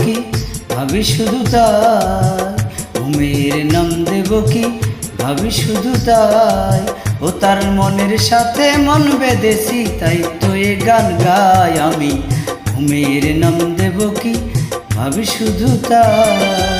কি ভাবি শুধু তাই, ঘুমের নাম দেব কি ভাবি শুধু তাই। ও তার মনের সাথে মন বেঁধেছি, তাই তো এ গান গাই আমি। ঘুমের নাম দেব কি ভাবি শুধু তাই।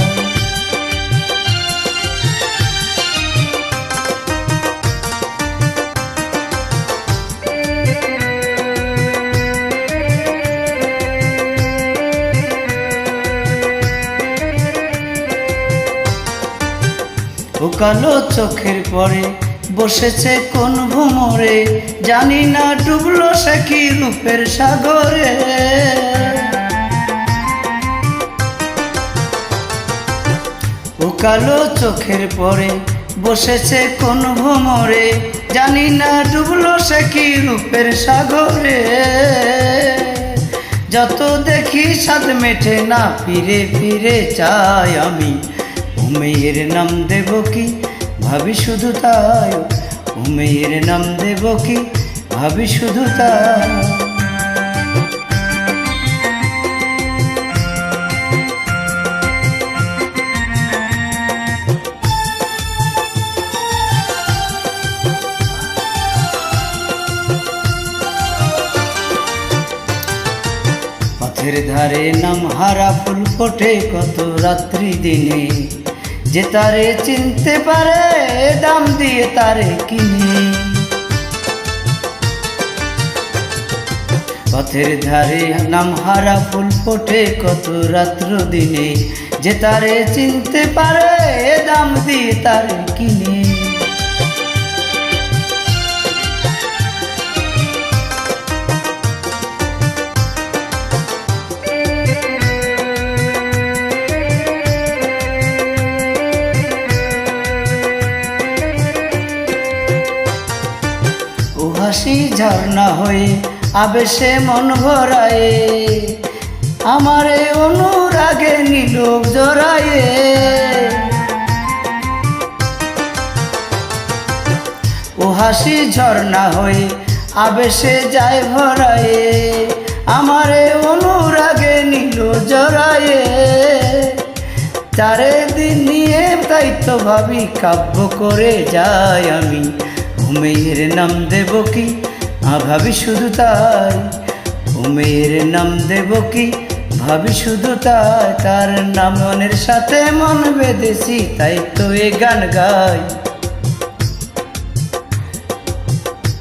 ও কালো চোখের পরে বসেছে কোন ভ্রমরে, জানি না ডুবলো সে কি রূপের সাগরে। ও কালো চোখের পরে বসেছে কোন ভ্রমরে, জানি না ডুবলো সে কি রূপের সাগরে। যত দেখি স্বাদ মেটে না, ফিরে ফিরে চাই আমি। ঘুমের নাম দেব কি ভাবি শুধু তাই, ঘুমের নাম দেব কি ভাবি শুধু তাই। পথের ধারে নাম হারা ফুল ফোটে কত রাত্রি দিনে, যে তারে চিনতে পারে দাম দিয়ে তারে কিনে। পথের ধারে নাম হারা ফুল ফোটে কত রাত্র দিনে, যে তারে চিনতে পারে দাম দিয়ে তারে কিনে। হাসি ঝর্ণা হয়ে আবেশে মন ভরায়ে, আমারে অনুরাগে নিল জড়ায়ে। ও হাসি ঝর্ণা হয়ে আবেশে যায় ভরায়ে, আমারে অনুরাগে নিল জড়ায়ে। চারিদিন নিয়ে তাই তো ভাবি কাব্য করে যাই আমি। ঘুমের নাম দেব কি ভাবি শুধু তাই, ঘুমের নাম দেব কি ভাবি শুধু তাই। তার নাম মনের সাথে মন বেঁধেছি, তাই তো এ গান গাই।